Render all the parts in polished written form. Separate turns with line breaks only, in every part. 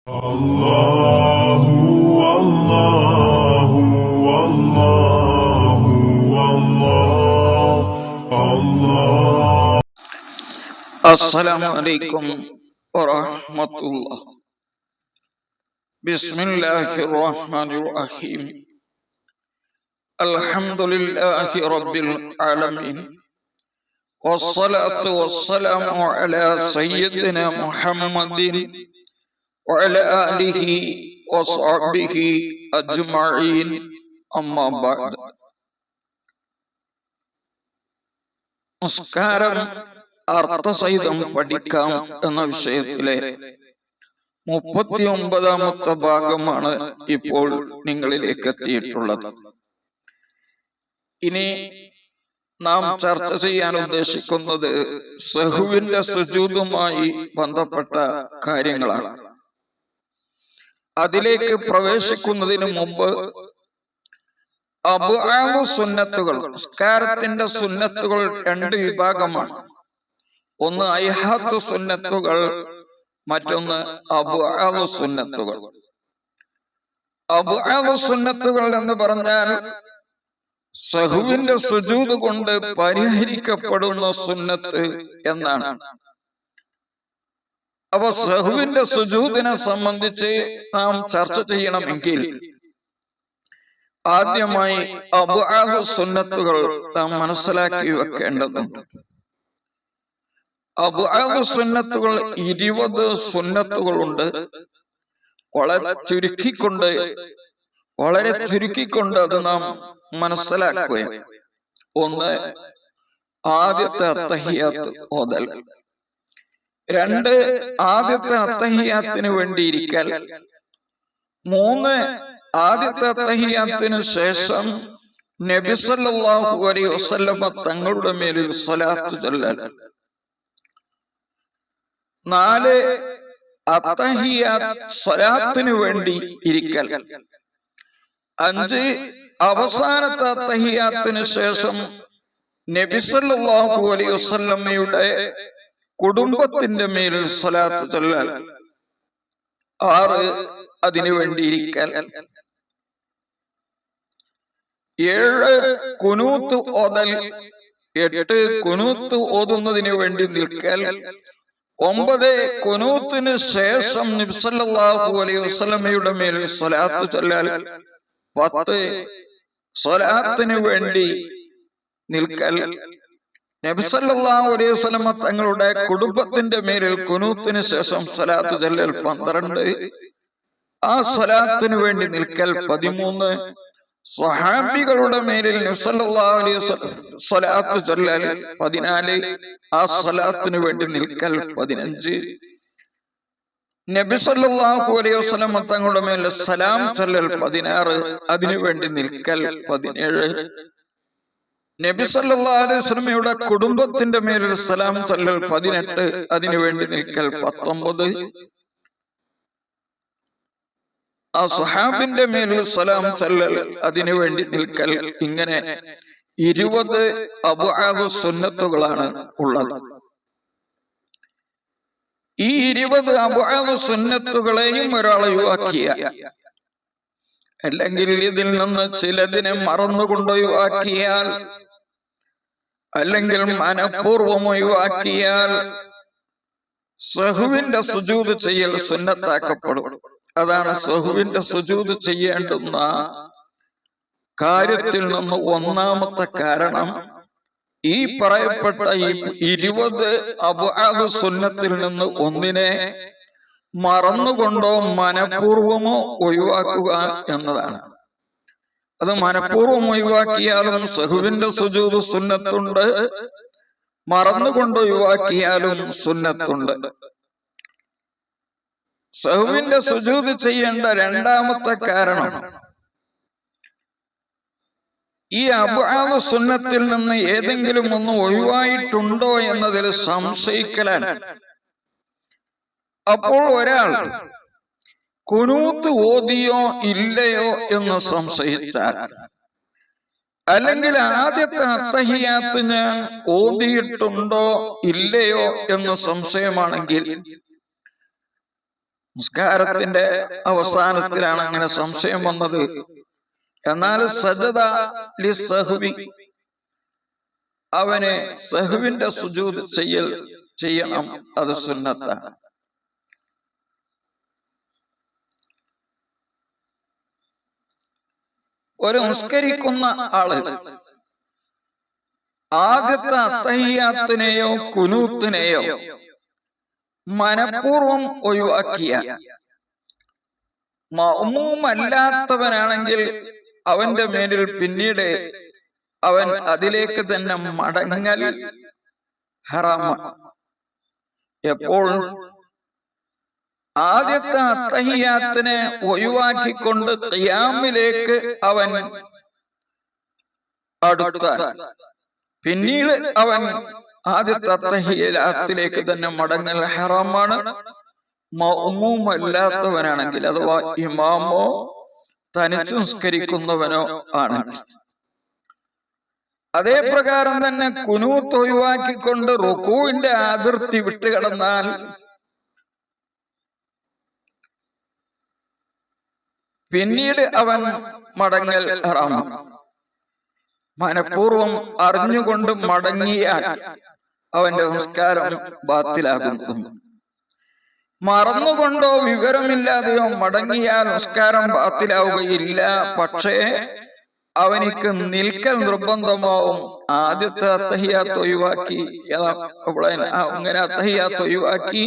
അല്ലാഹു അല്ലാഹു അല്ലാഹു അല്ലാഹു.
അസ്സലാമു അലൈക്കും വറഹ്മത്തുള്ളാഹി. ബിസ്മില്ലാഹിർ റഹ്മാനിർ റഹീം. അൽഹംദുലില്ലാഹി റബ്ബിൽ ആലമീൻ. വസ്സലാത്തു വസ്സലാമു അലാ സയ്യിദിനാ മുഹമ്മദിൻ വഅലാ ആലിഹി വസ്ഹബിഹി അജ്മഈൻ. അമ്മാ ബഅദ്. നമസ്കാരം അർത്ഥസഹിതം പഠിക്കാം എന്ന വിഷയത്തിലെ 39ാമത്തെ ഭാഗമാണ് ഇപ്പോൾ നിങ്ങളിലേക്ക് എത്തിയിട്ടുള്ളത്. ഇനി നാം ചർച്ച ചെയ്യാൻ ഉദ്ദേശിക്കുന്നത് സഹുവിന്റെ സുജൂദുമായി ബന്ധപ്പെട്ട കാര്യങ്ങളാണ്. അതിലേക്ക് പ്രവേശിക്കുന്നതിന് മുമ്പ് അബ്ആദു സുന്നത്തുകൾ, നിസ്കാരത്തിന്റെ സുന്നത്തുകൾ രണ്ട് വിഭാഗമാണ്. ഒന്ന് ഐഹാത്ത് സുന്നത്തുകൾ, മറ്റൊന്ന് അബ്ആദു സുന്നത്തുകൾ. അബ്ആദു സുന്നത്തുകൾ എന്ന് പറഞ്ഞാൽ സഹുവിന്റെ സുജൂദ് കൊണ്ട് പരിഹരിക്കപ്പെടുന്ന സുന്നത്ത് എന്നാണ്. അപ്പൊ സഹുവിന്റെ സുജൂദിനെ സംബന്ധിച്ച് നാം ചർച്ച ചെയ്യണമെങ്കിൽ ആദ്യമായി അബ്ആദു സുന്നത്തുകൾ നാം മനസ്സിലാക്കി വെക്കേണ്ടതുണ്ട്. അബ്ആദു സുന്നത്തുകൾ 20 സുന്നത്തുകളുണ്ട്. വളരെ ചുരുക്കിക്കൊണ്ട് അത് നാം മനസ്സിലാക്കുക. ഒന്ന്, ആദ്യത്തെ അത്തഹിയാത്ത് ഓതൽ. 2, ആദ്യത്തെ അത്തഹിയാത്തിന് വേണ്ടിയിരിക്കൽ. 3, ആദ്യത്തെ അത്തഹിയാത്തിന് ശേഷം നബി സല്ലല്ലാഹു അലൈഹി വസല്ലമ തങ്ങളുടെ മേലിൽ സ്വലാത്ത് ചൊല്ലൽ. 4, അത്തഹിയാത്ത് സ്വലാത്തിന് വേണ്ടി ഇരിക്കൽ. 5, അവസാനത്തെ അത്തഹിയാത്തിന് ശേഷം നബി സല്ലല്ലാഹു അലൈഹി വസല്ലമയുടെ കുടുംബത്തിന്റെ മേലിൽ സ്വലാത്ത് ചൊല്ലൽ. 6, അതിനു വേണ്ടിയിരിക്കൽ. 7, കുനൂത്ത് ഓതൽ. 8, കുനൂത്ത് ഓതുന്നതിന് വേണ്ടി നിൽക്കൽ. 9, കുനൂത്തിന് ശേഷം നബി സല്ലല്ലാഹു അലൈഹി വസല്ലമയുടെ മേൽ സ്വലാത്ത് ചൊല്ലൽ. 10, സ്വലാത്തിന് വേണ്ടി നിൽക്കൽ. നബി സല്ലല്ലാഹു അലൈഹി വസല്ലമ തങ്ങളുടെ കുടുംബത്തിന്റെ മേലിൽ കുനൂത്തിന് ശേഷം സ്വലാത്ത് ചൊല്ലൽ. 12, ആ സ്വലാത്തിന് വേണ്ടി നിൽക്കൽ. 13, സ്വഹാബികളുടെ മേലിൽ നബി സല്ലല്ലാഹു അലൈഹി വസല്ലം സ്വലാത്ത് ചൊല്ലൽ. 14, ആ സ്വലാത്തിന് വേണ്ടി നിൽക്കൽ. 15, നബി സല്ലല്ലാഹു അലൈഹി വസല്ലം തങ്ങളുടെ മേൽ സലാം ചൊല്ലൽ. 16, അതിനു വേണ്ടി നിൽക്കൽ. 17, നബി സല്ലല്ലാഹു അലൈഹി വസല്ലമയുടെ കുടുംബത്തിന്റെ മേലിൽ സലാം ചൊല്ലൽ. 18, അതിനു വേണ്ടി നിൽക്കൽ. 19, ആ സ്വഹാബിന്റെ മേലിൽ സലാം ചൊല്ലൽ, അതിനു വേണ്ടി നിൽക്കൽ. ഇങ്ങനെ 20 അബ്ആദു സുന്നത്തുകളാണ് ഉള്ളത്. ഈ 20 അബ്ആദു സുന്നത്തുകളെയും ഒരാൾ ഒഴിവാക്കിയ, അല്ലെങ്കിൽ ഇതിൽ നിന്ന് ചിലതിനെ മറന്നുകൊണ്ട് ഒഴിവാക്കിയാൽ, അല്ലെങ്കിൽ മനഃപൂർവം ഒഴിവാക്കിയാൽ സഹുവിന്റെ സുജൂദ് ചെയ്യൽ സുന്നത്താക്കപ്പെടും. അതാണ് സഹുവിന്റെ സുജൂദ് ചെയ്യേണ്ടുന്ന കാര്യത്തിൽ നിന്ന് ഒന്നാമത്തെ കാരണം. ഈ പറയപ്പെട്ട 20 അബ്ആദു സുന്നത്തിൽ നിന്ന് ഒന്നിനെ മറന്നുകൊണ്ടോ മനഃപൂർവമോ ഒഴിവാക്കുക എന്നതാണ്. അത് മനഃപൂർവം ഒഴിവാക്കിയാലും സഹുവിന്റെ സുജൂദ് സുന്നത്തുണ്ട്, മറന്നുകൊണ്ട് ഒഴിവാക്കിയാലും സുന്നത്തുണ്ട്. സഹുവിന്റെ സുജൂദ് ചെയ്യേണ്ട രണ്ടാമത്തെ കാരണം, ഈ അബ്ആദു സുന്നത്തിൽ നിന്ന് ഏതെങ്കിലും ഒന്ന് ഒഴിവായിട്ടുണ്ടോ എന്നതിൽ സംശയിക്കലാണ്. അപ്പോൾ ഒരാൾ കുനൂത്ത് ഓതിയോ ഇല്ലയോ എന്ന് സംശയിച്ചാൽ, അല്ലെങ്കിൽ ആദ്യത്തെ അത്തഹിയാത്ത് ഞാൻ ഓതിയിട്ടുണ്ടോ ഇല്ലയോ എന്ന് സംശയമാണെങ്കിൽ നിസ്കാരത്തിന്റെ അവസാനത്തിലാണ് അങ്ങനെ സംശയം വന്നത്. എന്നാൽ സജദ ലി സഹ്വി, അവന് സഹ്വിന്റെ സുജൂദ് ചെയ്യണം, അത് സുന്നത്താണ്. ഒരു നിസ്കരിക്കുന്ന ആള് ആദ്യത്തെ അത്തഹിയ്യാത്തിനെയോ കുനൂത്തിനെയോ മനഃപൂർവം ഒഴിവാക്കിയ മഅ്മൂമല്ലാത്തവനാണെങ്കിൽ അവന്റെ മേലിൽ പിന്നീട് അവൻ അതിലേക്ക് തന്നെ മടങ്ങൽ ഹറാമാണ്. എപ്പോൾ ആദ്യത്തെ അത്തഹിയ്യാത്തിനെ ഒഴിവാക്കിക്കൊണ്ട് ഖിയാമിലേക്ക് അവൻ അടുത്താൽ പിന്നീട് അവൻ ആദ്യത്തെ അത്തഹിയ്യാത്തിലേക്ക് തന്നെ മടങ്ങൽ ഹറാമാണ്. മഅ്മൂമല്ലാത്തവനാണെങ്കിൽ അഥവാ ഇമാമോ തനിച്ചു നിസ്കരിക്കുന്നവനോ ആണ്. അതേ പ്രകാരം തന്നെ കുനൂത്ത് ഒഴിവാക്കിക്കൊണ്ട് റുകൂഇന്റെ അതിർത്തി വിട്ടുകടന്നാൽ പിന്നീട് അവൻ മടങ്ങൽ ഹറാമാണ്. മനഃപൂർവം അറിഞ്ഞുകൊണ്ട് മടങ്ങിയാൽ അവന്റെ നിസ്കാരം ബാത്തിലാകുന്നു. മറന്നുകൊണ്ടോ വിവരമില്ലാതെയോ മടങ്ങിയാൽ നിസ്കാരം ബാത്തിലാവുകയില്ല. പക്ഷേ അവനിക്ക് നിൽക്കൽ നിർബന്ധമാവും. ആദ്യത്തെ അത്തഹിയ്യാത്ത് ഒഴിവാക്കി, അങ്ങനെ അത്തഹിയ്യാത്ത് ഒഴിവാക്കി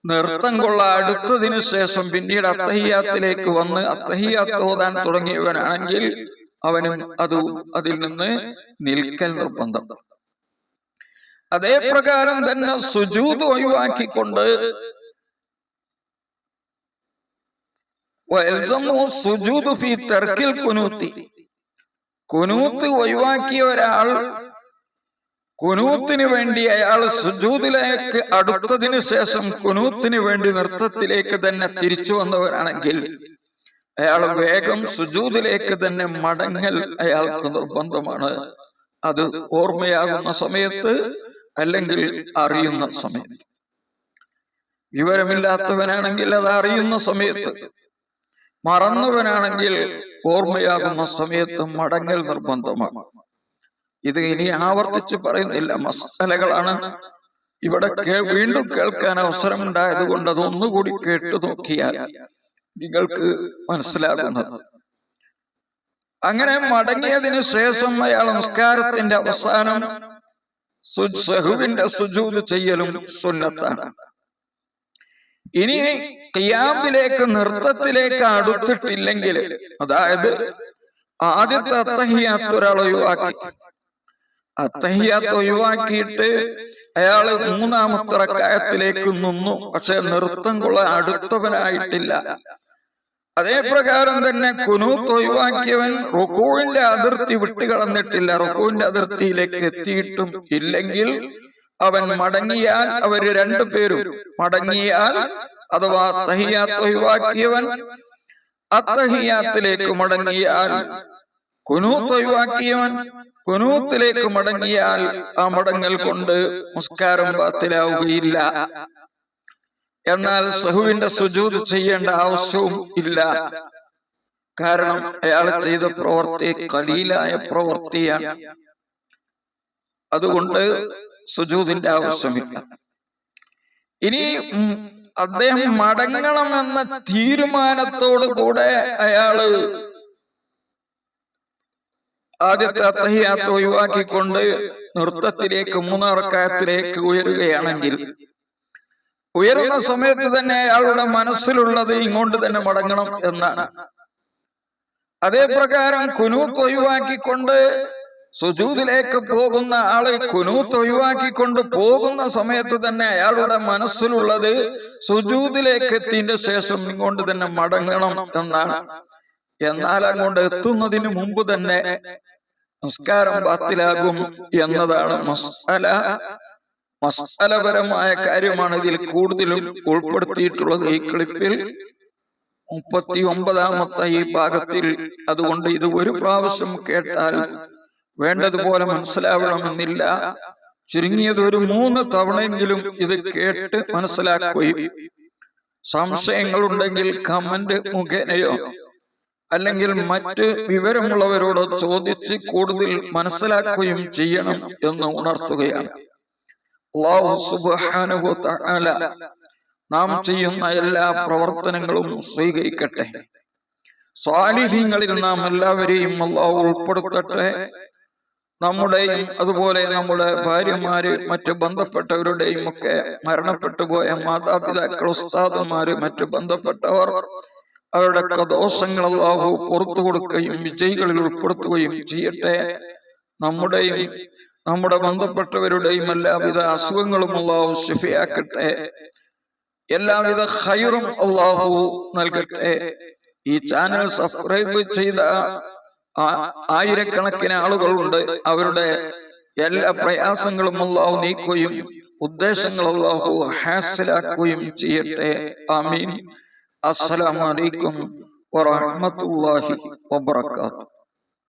നൃത്തം കൊള്ള അടുത്തതിനു ശേഷം പിന്നീട് അത്തഹിയ്യാത്തിലേക്ക് വന്ന് അത്തഹിയ്യാത്ത് ഓതാൻ തുടങ്ങിയവനാണെങ്കിൽ അവനും അതിൽ നിന്ന് നിൽക്കൽ നിർബന്ധം. അതേ പ്രകാരം തന്നെ സുജൂദ് ഒഴിവാക്കിക്കൊണ്ട് സുജൂദ് ഫീ തർക്കിൽ കുനൂത്തി, കുനൂത്ത് ഒഴിവാക്കിയ ഒരാൾ കുനൂത്തിന് വേണ്ടി അയാൾ സുജൂദിലേക്ക് അടുത്തതിനു ശേഷം കുനൂത്തിന് വേണ്ടി നൃത്തത്തിലേക്ക് തന്നെ തിരിച്ചു വന്നവരാണെങ്കിൽ അയാൾ വേഗം സുജൂദിലേക്ക് തന്നെ മടങ്ങൽ അയാൾക്ക് നിർബന്ധമാണ്. അത് ഓർമ്മയാകുന്ന സമയത്ത് അല്ലെങ്കിൽ അറിയുന്ന സമയത്ത്. വിവരമില്ലാത്തവനാണെങ്കിൽ അത് അറിയുന്ന സമയത്ത്, മറന്നവനാണെങ്കിൽ ഓർമ്മയാകുന്ന സമയത്ത് മടങ്ങൽ നിർബന്ധമാണ്. ഇത് ഇനി ആവർത്തിച്ച് പറയുന്നില്ല, മസലകളാണ്. ഇവിടെ വീണ്ടും കേൾക്കാൻ അവസരമുണ്ടായത് കൊണ്ട് അതൊന്നുകൂടി കേട്ടു നോക്കിയാൽ നിങ്ങൾക്ക് മനസ്സിലാകുന്നത്. അങ്ങനെ മടങ്ങിയതിനു ശേഷം അയാൾ നിസ്കാരത്തിന്റെ അവസാനം സഹ്വിന്റെ സുജൂദ് ചെയ്യലും സുന്നത്താണ്. ഇനി ഖിയാമിലേക്ക് നൃത്തത്തിലേക്ക് അടുത്തിട്ടില്ലെങ്കിൽ, അതായത് ആദ്യത്തെ അത്തഹിയ്യാത്ത് ഒരാൾ ഒഴിവാക്കി, അത്തഹിയ്യാത്ത് ഒഴിവാക്കിയിട്ട് അയാള് മൂന്നാമത്തെ റക്അത്തിലേക്ക് നിന്നു, പക്ഷെ നൃത്തം കൊള്ള അടുത്തവനായിട്ടില്ല. അതേ പ്രകാരം തന്നെ കുനൂത്ത് ഒഴിവാക്കിയവൻ റുകൂഇന്റെ അതിർത്തി വിട്ടുകടന്നിട്ടില്ല, റുകൂഇന്റെ അതിർത്തിയിലേക്ക് എത്തിയിട്ടും ഇല്ലെങ്കിൽ അവൻ മടങ്ങിയാൽ, അവര് രണ്ടുപേരും മടങ്ങിയാൽ, അഥവാ അത്തഹിയ്യാത്ത് ഒഴിവാക്കിയവൻ അത്തഹിയ്യാത്തിലേക്ക് മടങ്ങിയാൽ, കുനൂത്ത് ഒഴിവാക്കിയവൻ കുനൂത്തിലേക്ക് മടങ്ങിയാൽ ആ മടങ്ങൽ കൊണ്ട് നിസ്കാരം ബാത്തിലാവുകയില്ല. എന്നാൽ സഹ്വിന്റെ സുജൂദ് ചെയ്യേണ്ട ആവശ്യവും ഇല്ല. കാരണം അയാൾ ചെയ്ത പ്രവൃത്തി ഖലീലായ പ്രവൃത്തിയാണ്. അതുകൊണ്ട് സുജൂദിന്റെ ആവശ്യമില്ല. ഇനി അദ്ദേഹം മടങ്ങണമെന്ന തീരുമാനത്തോടു കൂടെ അയാള് ആദ്യത്തെ അത്തഹിയ്യാത്ത് ഒഴിവാക്കിക്കൊണ്ട് നൃത്തത്തിലേക്ക് മൂന്നാം റക്അത്തിലേക്ക് ഉയരുകയാണെങ്കിൽ, ഉയരുന്ന സമയത്ത് തന്നെ അയാളുടെ മനസ്സിലുള്ളത് ഇങ്ങോട്ട് തന്നെ മടങ്ങണം എന്നാണ്. അതേ പ്രകാരം കുനൂത്ത് ഒഴിവാക്കിക്കൊണ്ട് സുജൂദിലേക്ക് പോകുന്ന ആള് കുനൂത്ത് ഒഴിവാക്കിക്കൊണ്ട് പോകുന്ന സമയത്ത് തന്നെ അയാളുടെ മനസ്സിലുള്ളത് സുജൂദിലേക്ക് എത്തിയതിന്റെ ശേഷം ഇങ്ങോട്ട് തന്നെ മടങ്ങണം എന്നാണ്. എന്നാൽ അങ്ങോട്ട് എത്തുന്നതിന് മുമ്പ് തന്നെ നിസ്കാരം ബാത്തിലാകും എന്നതാണ് മസ്അലപരമായ കാര്യമാണ് ഇതിൽ കൂടുതലും ഉൾപ്പെടുത്തിയിട്ടുള്ളത് ഈ ക്ലിപ്പിൽ 39ാമത്തെ ഈ ഭാഗത്തിൽ. അതുകൊണ്ട് ഇത് ഒരു പ്രാവശ്യം കേട്ടാൽ വേണ്ടതുപോലെ മനസ്സിലാവണമെന്നില്ല. ചുരുങ്ങിയത് ഒരു 3 തവണയെങ്കിലും ഇത് കേട്ട് മനസ്സിലാക്കുകയും സംശയങ്ങളുണ്ടെങ്കിൽ കമന്റ് മുഖേനയോ അല്ലെങ്കിൽ മറ്റ് വിവരമുള്ളവരോട് ചോദിച്ച് കൂടുതൽ മനസ്സിലാക്കുകയും ചെയ്യണം എന്ന് ഉണർത്തുകയാണ്. അല്ലാഹു സുബ്ഹാനഹു വ തആല നാം ചെയ്യുന്ന എല്ലാ പ്രവർത്തനങ്ങളും സ്വീകരിക്കട്ടെ. സ്വാലിഹീങ്ങളിൽ നാം എല്ലാവരെയും അല്ലാഹു ഉൾപ്പെടുത്തട്ടെ. നമ്മുടെയും അതുപോലെ നമ്മുടെ ഭാര്യമാര് മറ്റ് ബന്ധപ്പെട്ടവരുടെയും ഒക്കെ മരണപ്പെട്ടു പോയ മാതാപിതാക്കൾ, ഉസ്താദന്മാര്, മറ്റ് ബന്ധപ്പെട്ടവർ, അവരുടെ ദോഷങ്ങൾ അല്ലാഹു പുറത്തു കൊടുക്കുകയും വിജയികളിൽ ഉൾപ്പെടുത്തുകയും ചെയ്യട്ടെ. നമ്മുടെയും നമ്മുടെ ബന്ധപ്പെട്ടവരുടെയും എല്ലാവിധ അസുഖങ്ങളും അല്ലാഹു ശിഫയാക്കട്ടെ. എല്ലാവിധ ഖൈറും അല്ലാഹു നൽകട്ടെ. ഈ ചാനൽ സബ്സ്ക്രൈബ് ചെയ്ത ആയിരക്കണക്കിന് ആളുകളുണ്ട്. അവരുടെ എല്ലാ പ്രയാസങ്ങളും അല്ലാഹു നീക്കുകയും ഉദ്ദേശങ്ങൾ അല്ലാഹു ഹാസിലാക്കുകയും ചെയ്യട്ടെ. ആമീൻ. അസ്സലാമു അലൈക്കും വറഹ്മത്തുള്ളാഹി വബറകാതുഹു.